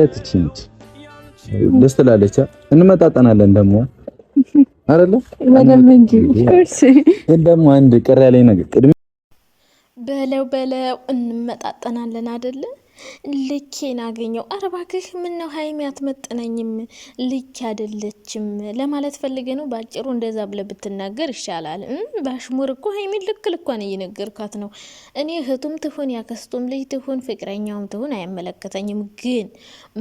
ትችንች ደስ ትላለች። እንመጣጠናለን ደግሞ አይደለ ወለም እንጂ እሺ። ደግሞ አንድ ቅር ያለኝ ነገር ቅድም በለው እንመጣጠናለን አይደለ? ልኬን አገኘው። አረባክህ ምን ነው ሀይሚ አትመጥነኝም፣ ልክ አይደለችም ለማለት ፈልገ ነው። ባጭሩ እንደዛ ብለ ብትናገር ይሻላል። ባሽሙር እኮ ሀይሚን ልኳን እየነገርካት ነው። እኔ እህቱም ትሁን ያከስቱም ልጅ ትሁን ፍቅረኛውም ትሁን አይመለከተኝም። ግን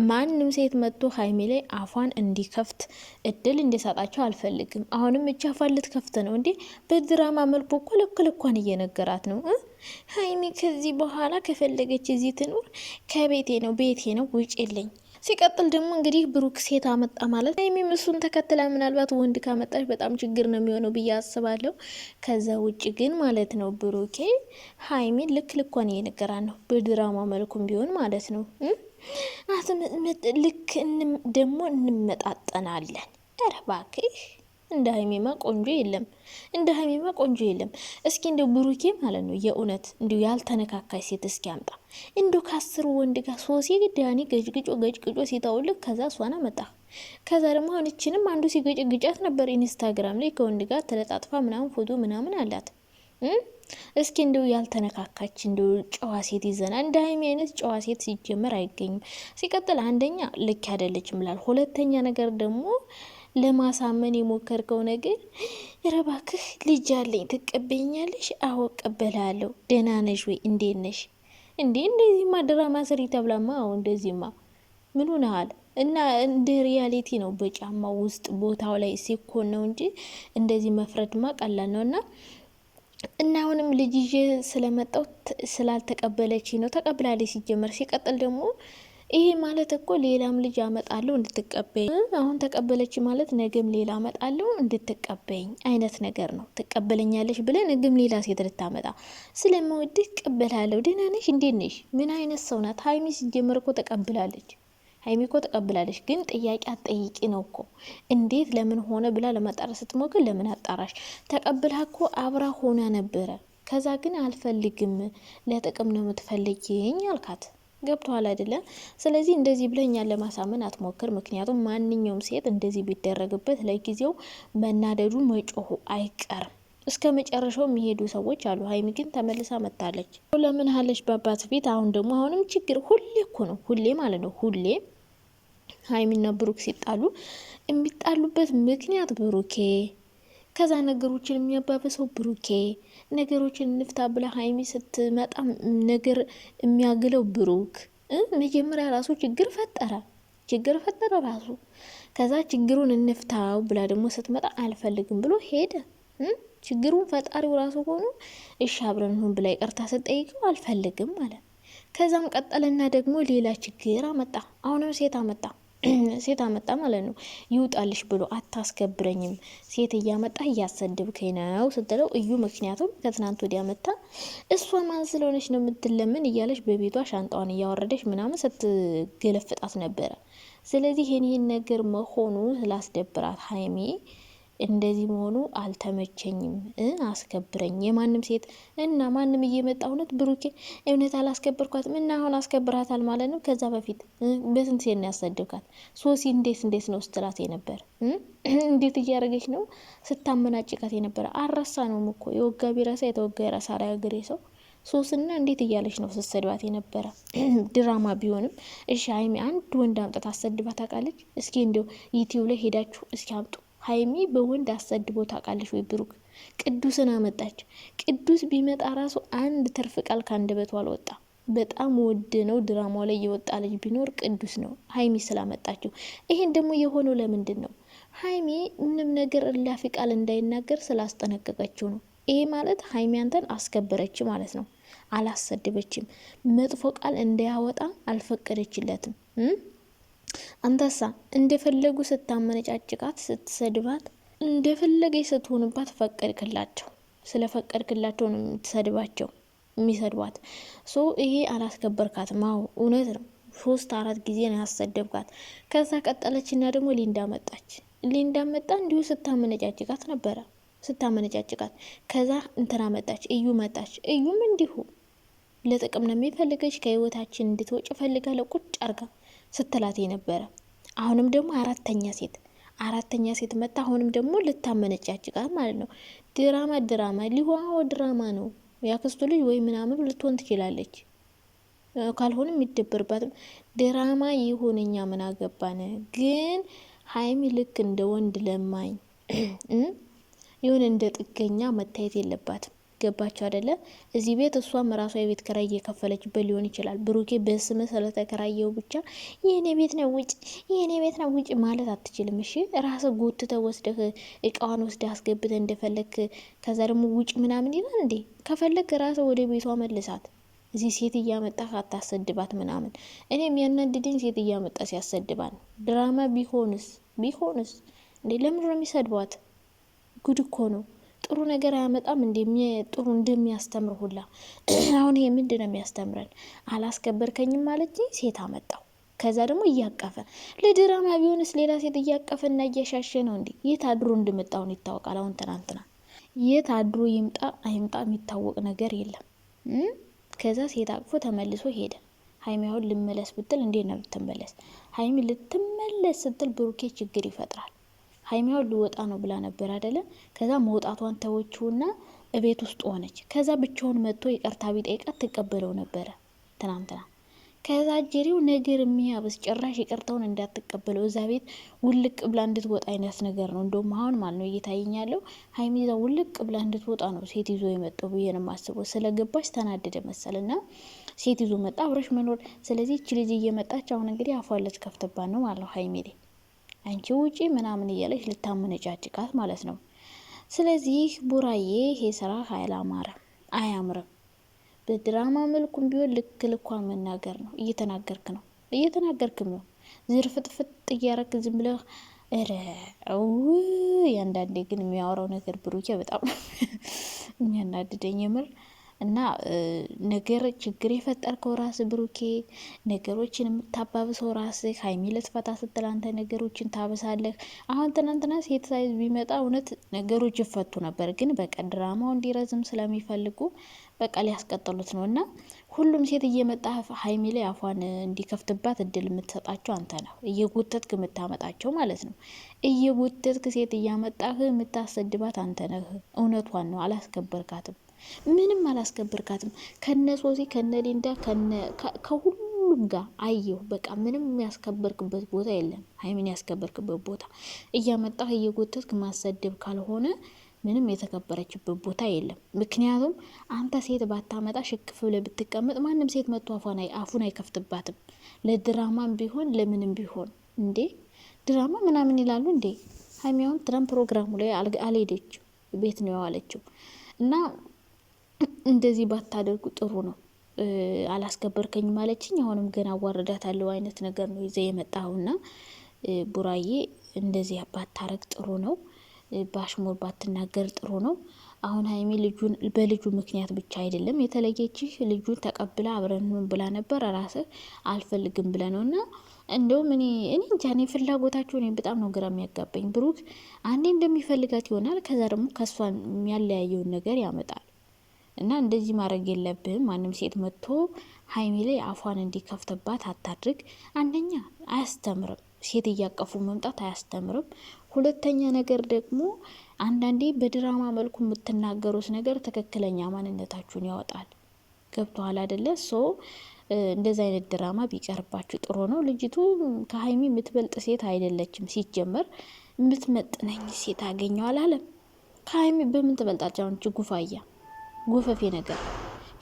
ማንም ሴት መጥቶ ሀይሚ ላይ አፏን እንዲከፍት እድል እንዲሰጣቸው አልፈልግም። አሁንም እጅ አፏን ልትከፍት ነው እንዴ? በድራማ መልኩ እኮ ልኳን እየነገራት ነው። ሀይሚ ከዚህ በኋላ ከፈለገች እዚህ ትኑር፣ ከቤቴ ነው ቤቴ ነው ውጭ የለኝ። ሲቀጥል ደግሞ እንግዲህ ብሩክ ሴት አመጣ ማለት ሀይሚም እሱን ተከትላ ምናልባት ወንድ ካመጣች በጣም ችግር ነው የሚሆነው ብዬ አስባለሁ። ከዛ ውጭ ግን ማለት ነው ብሩኬ ሀይሚን ልኳን እየነገራት ነው፣ በድራማ መልኩም ቢሆን ማለት ነው። ልክ ደግሞ እንመጣጠናለን። ኧረ እባክህ እንደ ሀይሚማ ቆንጆ የለም። እስኪ እንደ ብሩኬ ማለት ነው የእውነት እንዲሁ ያልተነካካይ ሴት እስኪ አምጣ። እንዲሁ ከ10 ወንድ ጋር ሶሲ ዳኒ ገጭግጮ ሲታውልክ ከዛ እሷን አመጣ። ከዛ ደግሞ አሁን እችንም አንዱ ሲገጭግጫት ነበር ኢንስታግራም ላይ ከወንድ ጋር ተለጣጥፋ ምናምን ፎቶ ምናምን አላት። እስኪ እንዲሁ ያልተነካካች እንዲሁ ጨዋ ሴት ይዘና። እንደ ሀይሚ አይነት ጨዋ ሴት ሲጀመር አይገኝም። ሲቀጥል አንደኛ ልክ አይደለችም ብላል። ሁለተኛ ነገር ደግሞ ለማሳመን የሞከርከው ነገር ረባክህ ልጅ አለኝ ትቀበኛለሽ? አዎ እቀበላለሁ። ደህና ነሽ ወይ? እንዴት ነሽ? እንደዚህማ ድራማ ስሪ ተብላማ። አዎ እንደዚህማ ምን ሆነሃል? እና እንደ ሪያሊቲ ነው በጫማው ውስጥ ቦታው ላይ ሲኮን ነው እንጂ እንደዚህ መፍረድማ ቀላል ነው። እና አሁንም ልጅ ይዤ ስለመጣው ስላልተቀበለች ነው። ተቀብላለች ሲጀመር። ሲቀጥል ደግሞ ይሄ ማለት እኮ ሌላም ልጅ አመጣለሁ እንድትቀበኝ። አሁን ተቀበለች ማለት ነገም ሌላ አመጣለሁ እንድትቀበኝ አይነት ነገር ነው። ትቀበለኛለሽ ብለ ነገም ሌላ ሴት ልታመጣ ስለምወድህ እቀበላለሁ። ደህና ነሽ? እንዴት ነሽ? ምን አይነት ሰው ናት ሀይሚ? ሲጀመር እኮ ተቀብላለች። ሀይሚ እኮ ተቀብላለች። ግን ጥያቄ አትጠይቂ ነው እኮ። እንዴት ለምን ሆነ ብላ ለማጣራት ስትሞክር ለምን አጣራሽ? ተቀብላ እኮ አብራ ሆና ነበረ። ከዛ ግን አልፈልግም፣ ለጥቅም ነው የምትፈልጊኝ አልካት። ገብቶሃል አይደለም? ስለዚህ እንደዚህ ብለኛል ለማሳመን አትሞክር። ምክንያቱም ማንኛውም ሴት እንደዚህ ቢደረግበት ለጊዜው መናደዱ መጮሁ አይቀርም። እስከ መጨረሻው የሚሄዱ ሰዎች አሉ። ሀይሚ ግን ተመልሳ መጣለች። ለምን ሀለች በአባት ፊት። አሁን ደግሞ አሁንም ችግር ሁሌ እኮ ነው፣ ሁሌ ማለት ነው። ሁሌ ሀይሚና ብሩክ ሲጣሉ የሚጣሉበት ምክንያት ብሩኬ፣ ከዛ ነገሮችን የሚያባበሰው ብሩኬ፣ ነገሮችን እንፍታ ብላ ሀይሚ ስትመጣ ነገር የሚያግለው ብሩክ። መጀመሪያ ራሱ ችግር ፈጠረ ራሱ። ከዛ ችግሩን እንፍታው ብላ ደግሞ ስትመጣ አልፈልግም ብሎ ሄደ። ችግሩን ፈጣሪው ራሱ ሆኖ እሺ አብረን ሁን ብላ ይቅርታ ስትጠይቀው አልፈልግም ማለት። ከዛም ቀጠለና ደግሞ ሌላ ችግር አመጣ። አሁንም ሴት አመጣ ማለት ነው። ይውጣልሽ ብሎ አታስከብረኝም፣ ሴት እያመጣ እያሰድብከኝ ነው ስትለው እዩ ምክንያቱም ከትናንት ወዲያ መጣ እሷ ማን ስለሆነች ነው የምትለምን እያለች በቤቷ ሻንጣዋን እያወረደች ምናምን ስትገለፍጣት ነበረ። ስለዚህ ይህን ነገር መሆኑ ስላስደብራት ሀይሚ እንደዚህ መሆኑ አልተመቸኝም፣ አስከብረኝ የማንም ሴት እና ማንም እየመጣ እውነት ብሩኬ እውነት አላስከብርኳትም እና አሁን አስከብራታል ማለት ነው። ከዛ በፊት በስንት ሴት ነው ያሰደብካት? ሶሲ እንዴት ነው ስትላት የነበር? እንዴት እያደረገች ነው ስታመናጭቃት የነበረ? አረሳ ነው እኮ የወጋ ቢረሳ የተወጋ የረሳ ሀገሬ ሰው። ሶስና እንዴት እያለች ነው ስትሰድባት የነበረ? ድራማ ቢሆንም እሺ ሀይሚ አንድ ወንድ አምጥታ አሰድባት ታውቃለች? እስኪ እንዲሁ ዩቲዩብ ላይ ሄዳችሁ እስኪ አምጡ። ሀይሚ በወንድ አሰድቦ ታውቃለች ወይ? ብሩክ ቅዱስን አመጣች። ቅዱስ ቢመጣ ራሱ አንድ ትርፍ ቃል ከአንደበቱ አልወጣ። በጣም ውድ ነው። ድራማው ላይ የወጣ ልጅ ቢኖር ቅዱስ ነው፣ ሀይሚ ስላመጣችው። ይሄን ደግሞ የሆነው ለምንድን ነው? ሀይሚ ምንም ነገር እላፊ ቃል እንዳይናገር ስላስጠነቀቀችው ነው። ይሄ ማለት ሀይሚ አንተን አስከበረች ማለት ነው። አላሰደበችም። መጥፎ ቃል እንዳያወጣ አልፈቀደችለትም። አንተሳ እንደፈለጉ ስታመነጫጭቃት ስትሰድባት እንደፈለገች ስትሆንባት ፈቀድክላቸው። ስለፈቀድክላቸው ነው የምትሰድባቸው የሚሰድቧት። ይሄ አላስከበርካትም። አዎ እውነት ነው። 3-4 ጊዜ ነው ያሰደብካት። ከዛ ቀጠለችና ደግሞ ሊንዳ መጣ እንዲሁ ስታመነጫጭቃት ነበረ። ከዛ እንትና መጣች፣ እዩ መጣች። እዩም እንዲሁ ለጥቅም ነው የሚፈልገች። ከህይወታችን እንድትወጭ ፈልጋለሁ ቁጭ አርጋ። ስትላት የነበረ። አሁንም ደግሞ አራተኛ ሴት መጣ። አሁንም ደግሞ ልታመነጫጭቃት ማለት ነው። ድራማ ድራማ ነው። ያክስቱ ልጅ ወይ ምናምን ልትሆን ትችላለች። ካልሆነ የሚደበርባትም ድራማ ይሁን፣ እኛ ምን አገባን። ግን ሀይሚ ልክ እንደ ወንድ ለማኝ ይሁን እንደ ጥገኛ መታየት የለባትም። ገባቸው አይደለ? እዚህ ቤት እሷም ራሷ የቤት ኪራይ እየከፈለችበት ሊሆን ይችላል። ብሩኬ በስም ስለተከራየው ብቻ የኔ ቤት ነው ውጭ ማለት አትችልም። እሺ ራስ ጎትተ ወስደህ እቃዋን ወስደህ አስገብተ እንደፈለክ ከዛ ደግሞ ውጭ ምናምን ይላል እንዴ? ከፈለክ ራስ ወደ ቤቷ መልሳት። እዚህ ሴት እያመጣ አታሰድባት ምናምን። እኔ የሚያናድደኝ ሴት እያመጣ ሲያሰድባል። ድራማ ቢሆንስ እንዴ ለምን ነው የሚሰድቧት? ጉድ እኮ ነው። ጥሩ ነገር አያመጣም። ጥሩ እንደሚያስተምር ሁላ አሁን ይሄ ምንድን ነው የሚያስተምረን? አላስከበርከኝም ማለት ሴት አመጣው። ከዛ ደግሞ እያቀፈ ለድራማ ቢሆንስ ሌላ ሴት እያቀፈ እና እያሻሸ ነው እንዴ? የት አድሮ እንደመጣውን ይታወቃል። አሁን ትናንትና የት አድሮ ይምጣ አይምጣ የሚታወቅ ነገር የለም። ከዛ ሴት አቅፎ ተመልሶ ሄደ። ሀይሚ አሁን ልመለስ ብትል እንዴት ነው ልትመለስ? ሀይሚ ልትመለስ ስትል ብሩኬ ችግር ይፈጥራል። ሀይሚ አሁን ልወጣ ነው ብላ ነበር አይደለ? ከዛ መውጣቷን ተወችውና እቤት ውስጥ ሆነች። ከዛ ብቻውን መጥቶ ይቅርታ ቢጠይቃት ትቀበለው ነበረ ትናንትና። ከዛ ጀሪው ነገር የሚያብስ ጭራሽ ይቅርታውን እንዳትቀበለው እዛ ቤት ውልቅ ብላ እንድትወጣ አይነት ነገር ነው። እንደውም አሁን ማለት ነው እየታየኛለው ሀይሚ እዛ ውልቅ ብላ እንድትወጣ ነው ሴት ይዞ የመጣው ብዬ ነው የማስበው። ስለገባች ተናደደ መሰልና ሴት ይዞ መጣ አብረሽ መኖር። ስለዚህ እቺ ልጅ እየመጣች አሁን እንግዲህ አፏን ልትከፍትባት ነው ማለት ነው። ሀይሚ አንቺ ውጪ ምናምን እያለች ልታመነጫጭቃት ማለት ነው። ስለዚህ ቡራዬ ይሄ ስራ አያምርም። በድራማ መልኩም ቢሆን ልክ ልኳን መናገር ነው። እየተናገርክም ነው። ዝርፍጥፍጥ እያረክ ዝም ብለህ ያንዳንዴ ግን የሚያወራው ነገር ብሩኬ በጣም የሚያናድደኝ የምር እና ነገር ችግር የፈጠርከው ራስ ብሩኬ፣ ነገሮችን የምታባብሰው ራስ። ሀይሚ ልትፈታ ስትል አንተ ነገሮችን ታበሳለህ። አሁን ትናንትና ሴት ሳይዝ ቢመጣ እውነት ነገሮች ይፈቱ ነበር፣ ግን በቃ ድራማው እንዲረዝም ስለሚፈልጉ በቃ ሊያስቀጥሉት ነው። እና ሁሉም ሴት እየመጣ ሀይሚ ላይ አፏን እንዲከፍትባት እድል የምትሰጣቸው አንተ ነው፣ እየጎተትክ የምታመጣቸው ማለት ነው። እየጎተትክ ሴት እያመጣህ የምታሰድባት አንተ ነህ። እውነቷን ነው፣ አላስከበርካትም። ምንም አላስከበርካትም። ከነ ሶሲ ከነ ሊንዳ ከሁሉም ጋር አየሁ። በቃ ምንም ያስከበርክበት ቦታ የለም። ሀይሚን ያስከበርክበት ቦታ እያመጣህ እየጎተትክ ማሰደብ ካልሆነ ምንም የተከበረችበት ቦታ የለም። ምክንያቱም አንተ ሴት ባታመጣ ሽክፍ ብለህ ብትቀመጥ ማንም ሴት መጥቶ አፉን አይከፍትባትም። ለድራማም ቢሆን ለምንም ቢሆን እንዴ ድራማ ምናምን ይላሉ እንዴ። ሀይሚ አሁን ትናንት ፕሮግራሙ ላይ አልሄደች፣ ቤት ነው የዋለችው። እና እንደዚህ ባታደርጉ ጥሩ ነው። አላስከበርከኝ ማለችኝ፣ አሁንም ገና አዋርዳታለሁ አይነት ነገር ነው ይዘ የመጣውና ቡራዬ እንደዚህ ባታረግ ጥሩ ነው። ባሽሙር ባትናገር ጥሩ ነው። አሁን ሀይሚ በልጁ ምክንያት ብቻ አይደለም የተለየችህ፣ ልጁን ተቀብላ አብረን ብላ ነበር። ራስህ አልፈልግም ብለ ነው። እና እንደውም እኔ እንጃ ፍላጎታቸው በጣም ነው ግራ የሚያጋባኝ። ብሩክ አንዴ እንደሚፈልጋት ይሆናል፣ ከዛ ደግሞ ከሷ የሚያለያየውን ነገር ያመጣል። እና እንደዚህ ማድረግ የለብህም። ማንም ሴት መጥቶ ሀይሚ ላይ አፏን እንዲከፍትባት አታድርግ። አንደኛ አያስተምርም፣ ሴት እያቀፉ መምጣት አያስተምርም። ሁለተኛ ነገር ደግሞ አንዳንዴ በድራማ መልኩ የምትናገሩት ነገር ትክክለኛ ማንነታችሁን ያወጣል። ገብቶሃል አይደለ? እንደዚህ አይነት ድራማ ቢቀርባችሁ ጥሩ ነው። ልጅቱ ከሀይሚ የምትበልጥ ሴት አይደለችም። ሲጀመር የምትመጥነኝ ሴት አገኘው አላለም። ከሀይሚ በምን ትበልጣች? አሁን ጉፋያ ጎፈፌ ነገር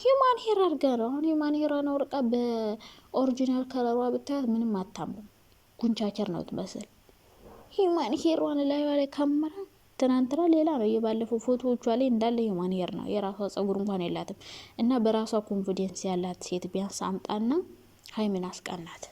ሂማን ሄር አድርጋ ነው። አሁን ሂማን ሄር ነው ርቃ በኦሪጂናል ከለሯ ብታያት ምንም አታምርም። ጉንቻቸር ነው ትመስል። ሂማን ሄሯን ላይ ካመራ ትናንትና ሌላ ነው። የባለፈው ፎቶዎቿ ላይ እንዳለ ሂማን ሄር ነው። የራሷ ጸጉር እንኳን የላትም። እና በራሷ ኮንፊደንስ ያላት ሴት ቢያንስ አምጣና ሀይሚን አስቀናት።